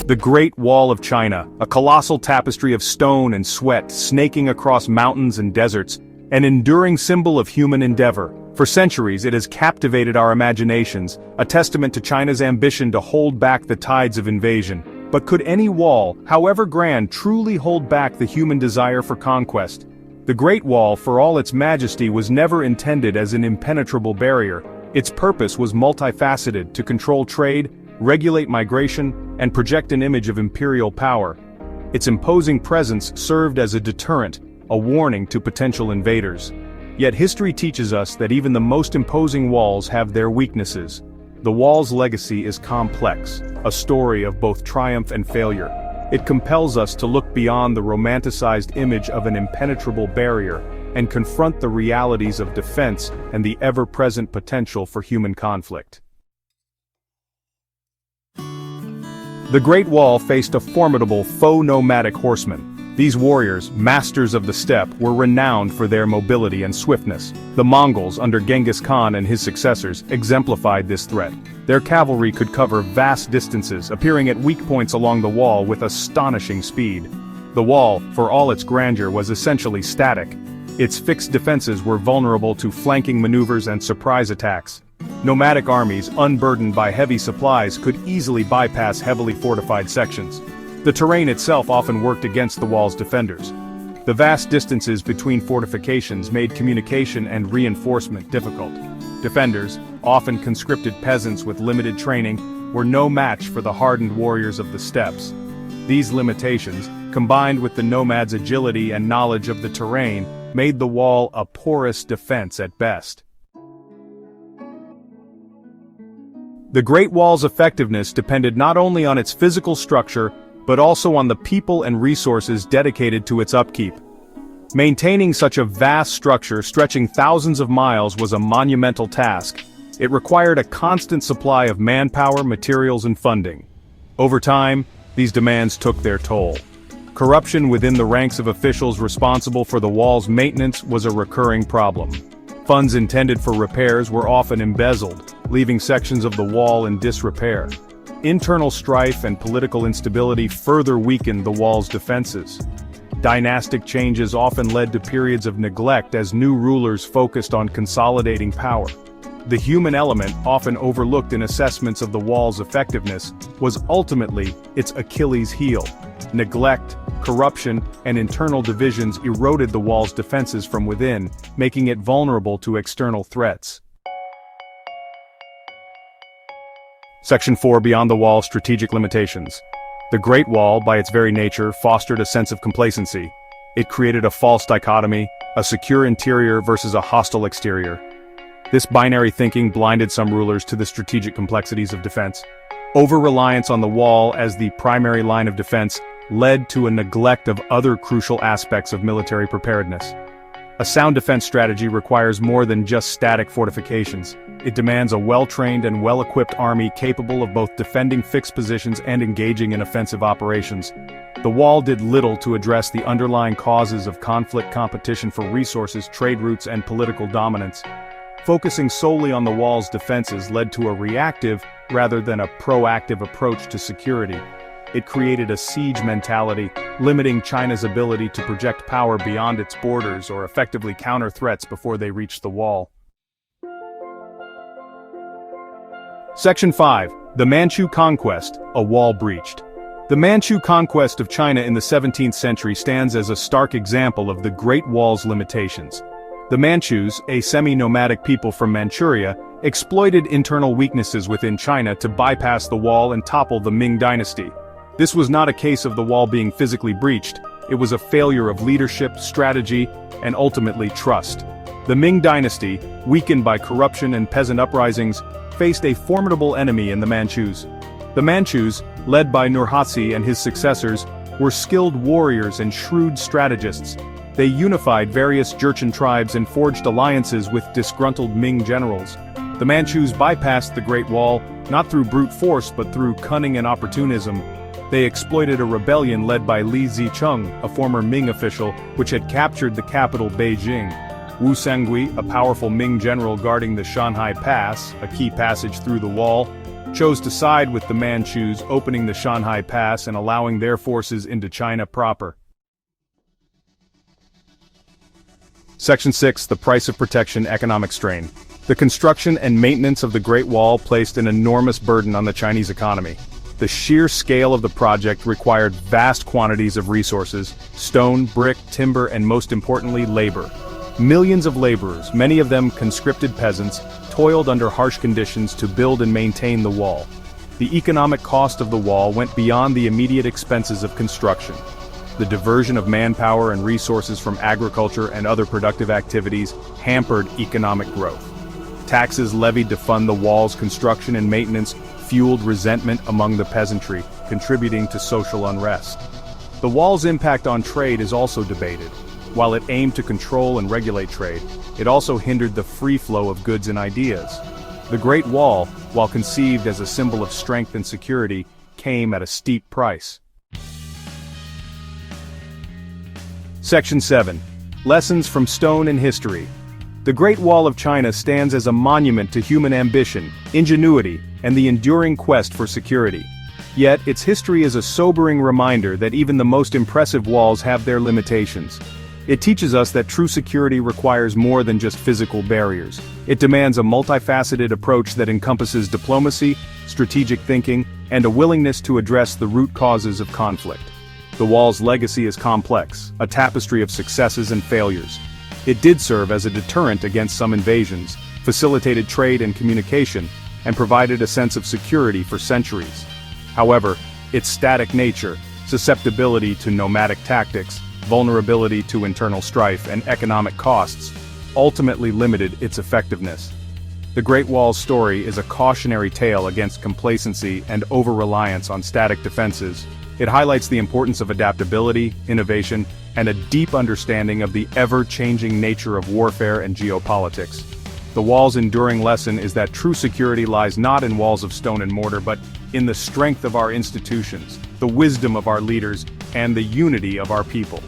The Great Wall of China, a colossal tapestry of stone and sweat snaking across mountains and deserts, an enduring symbol of human endeavor. For centuries it has captivated our imaginations, a testament to China's ambition to hold back the tides of invasion. But could any wall, however grand, truly hold back the human desire for conquest? The Great Wall, for all its majesty, was never intended as an impenetrable barrier. Its purpose was multifaceted: to control trade, regulate migration, and project an image of imperial power. Its imposing presence served as a deterrent, a warning to potential invaders. Yet history teaches us that even the most imposing walls have their weaknesses. The wall's legacy is complex, a story of both triumph and failure. It compels us to look beyond the romanticized image of an impenetrable barrier and confront the realities of defense and the ever-present potential for human conflict. The Great Wall faced a formidable faux nomadic horseman. These warriors, masters of the steppe, were renowned for their mobility and swiftness. The Mongols, under Genghis Khan and his successors, exemplified this threat. Their cavalry could cover vast distances, appearing at weak points along the wall with astonishing speed. The wall, for all its grandeur, was essentially static. Its fixed defenses were vulnerable to flanking maneuvers and surprise attacks. Nomadic armies, unburdened by heavy supplies, could easily bypass heavily fortified sections. The terrain itself often worked against the wall's defenders. The vast distances between fortifications made communication and reinforcement difficult. Defenders, often conscripted peasants with limited training, were no match for the hardened warriors of the steppes. These limitations, combined with the nomads' agility and knowledge of the terrain, made the wall a porous defense at best. The Great Wall's effectiveness depended not only on its physical structure, but also on the people and resources dedicated to its upkeep. Maintaining such a vast structure stretching thousands of miles was a monumental task. It required a constant supply of manpower, materials, and funding. Over time, these demands took their toll. Corruption within the ranks of officials responsible for the wall's maintenance was a recurring problem. Funds intended for repairs were often embezzled, leaving sections of the wall in disrepair. Internal strife and political instability further weakened the wall's defenses. Dynastic changes often led to periods of neglect as new rulers focused on consolidating power. The human element, often overlooked in assessments of the wall's effectiveness, was ultimately its Achilles heel. Neglect, corruption, and internal divisions eroded the wall's defenses from within, making it vulnerable to external threats. Section 4: Beyond the Wall: Strategic Limitations. The Great Wall, by its very nature, fostered a sense of complacency. It created a false dichotomy, a secure interior versus a hostile exterior. This binary thinking blinded some rulers to the strategic complexities of defense. Over-reliance on the wall as the primary line of defense led to a neglect of other crucial aspects of military preparedness. A sound defense strategy requires more than just static fortifications. It demands a well-trained and well-equipped army capable of both defending fixed positions and engaging in offensive operations. The wall did little to address the underlying causes of conflict, competition for resources, trade routes, and political dominance. Focusing solely on the wall's defenses led to a reactive, rather than a proactive approach to security. It created a siege mentality, limiting China's ability to project power beyond its borders or effectively counter threats before they reached the wall. Section 5: The Manchu Conquest, a wall breached. The Manchu conquest of China in the 17th century stands as a stark example of the Great Wall's limitations. The Manchus, a semi-nomadic people from Manchuria, exploited internal weaknesses within China to bypass the wall and topple the Ming dynasty. This was not a case of the wall being physically breached. It was a failure of leadership, strategy, and ultimately trust. The Ming dynasty, weakened by corruption and peasant uprisings, faced a formidable enemy in the Manchus. The Manchus, led by Nurhaci and his successors, were skilled warriors and shrewd strategists. They unified various Jurchen tribes and forged alliances with disgruntled Ming generals. The Manchus bypassed the Great Wall, not through brute force but through cunning and opportunism. They exploited a rebellion led by Li Zicheng, a former Ming official, which had captured the capital Beijing. Wu Sengui, a powerful Ming general guarding the Shanhai Pass, a key passage through the wall, chose to side with the Manchus, opening the Shanhai Pass and allowing their forces into China proper. Section 6. The price of protection, economic strain. The construction and maintenance of the Great Wall placed an enormous burden on the Chinese economy. The sheer scale of the project required vast quantities of resources: stone, brick, timber, and most importantly, labor. Millions of laborers, many of them conscripted peasants, toiled under harsh conditions to build and maintain the wall. The economic cost of the wall went beyond the immediate expenses of construction. The diversion of manpower and resources from agriculture and other productive activities hampered economic growth. Taxes levied to fund the wall's construction and maintenance fueled resentment among the peasantry, contributing to social unrest. The wall's impact on trade is also debated. While it aimed to control and regulate trade, it also hindered the free flow of goods and ideas. The Great Wall, while conceived as a symbol of strength and security, came at a steep price. Section 7. Lessons from Stone and History. The Great Wall of China stands as a monument to human ambition, ingenuity, and the enduring quest for security. Yet, its history is a sobering reminder that even the most impressive walls have their limitations. It teaches us that true security requires more than just physical barriers. It demands a multifaceted approach that encompasses diplomacy, strategic thinking, and a willingness to address the root causes of conflict. The wall's legacy is complex, a tapestry of successes and failures. It did serve as a deterrent against some invasions, facilitated trade and communication, and provided a sense of security for centuries. However, its static nature, susceptibility to nomadic tactics, vulnerability to internal strife, and economic costs ultimately limited its effectiveness. The Great Wall's story is a cautionary tale against complacency and over-reliance on static defenses. It highlights the importance of adaptability, innovation, and a deep understanding of the ever-changing nature of warfare and geopolitics. The wall's enduring lesson is that true security lies not in walls of stone and mortar but in the strength of our institutions, the wisdom of our leaders, and the unity of our people.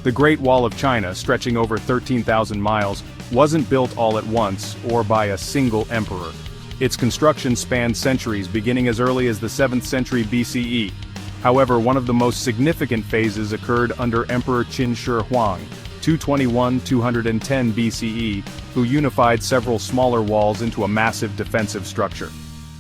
The Great Wall of China, stretching over 13,000 miles, wasn't built all at once or by a single emperor. Its construction spanned centuries, beginning as early as the 7th century BCE. However, one of the most significant phases occurred under Emperor Qin Shi Huang, 221–210 BCE, who unified several smaller walls into a massive defensive structure.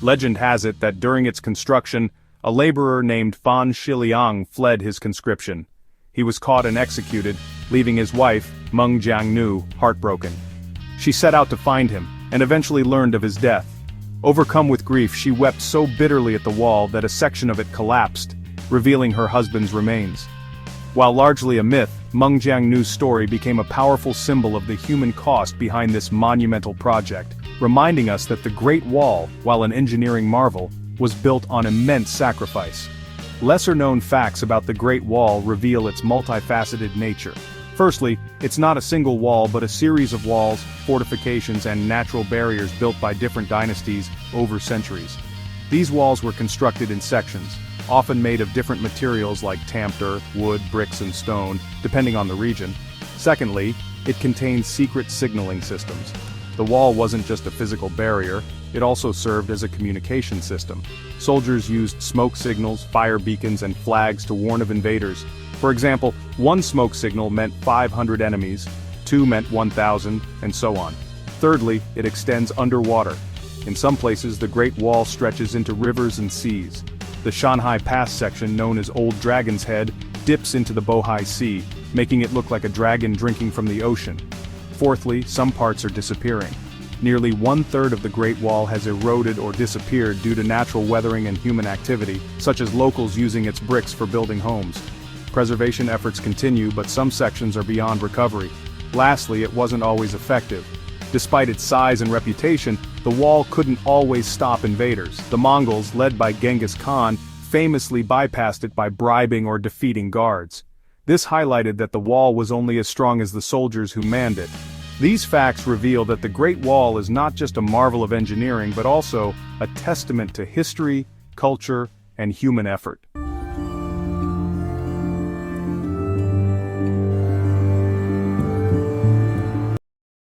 Legend has it that during its construction, a laborer named Fan Shiliang fled his conscription. He was caught and executed, leaving his wife, Xiongnu, heartbroken. She set out to find him, and eventually learned of his death. Overcome with grief, she wept so bitterly at the wall that a section of it collapsed, revealing her husband's remains. While largely a myth, Xiongnu's story became a powerful symbol of the human cost behind this monumental project, reminding us that the Great Wall, while an engineering marvel, was built on immense sacrifice. Lesser-known facts about the Great Wall reveal its multifaceted nature. Firstly, it's not a single wall but a series of walls, fortifications, and natural barriers built by different dynasties over centuries. These walls were constructed in sections, often made of different materials like tamped earth, wood, bricks, and stone, depending on the region. Secondly, it contains secret signaling systems. The wall wasn't just a physical barrier, it also served as a communication system. Soldiers used smoke signals, fire beacons, and flags to warn of invaders. For example, one smoke signal meant 500 enemies, 2 meant 1,000, and so on. Thirdly, it extends underwater. In some places, the Great Wall stretches into rivers and seas. The Shanhai Pass section, known as Old Dragon's Head, dips into the Bohai Sea, making it look like a dragon drinking from the ocean. Fourthly, some parts are disappearing. Nearly 1/3 of the Great Wall has eroded or disappeared due to natural weathering and human activity, such as locals using its bricks for building homes. Preservation efforts continue, but some sections are beyond recovery. Lastly, it wasn't always effective. Despite its size and reputation, the wall couldn't always stop invaders. The Mongols, led by Genghis Khan, famously bypassed it by bribing or defeating guards. This highlighted that the wall was only as strong as the soldiers who manned it. These facts reveal that the Great Wall is not just a marvel of engineering but also a testament to history, culture, and human effort.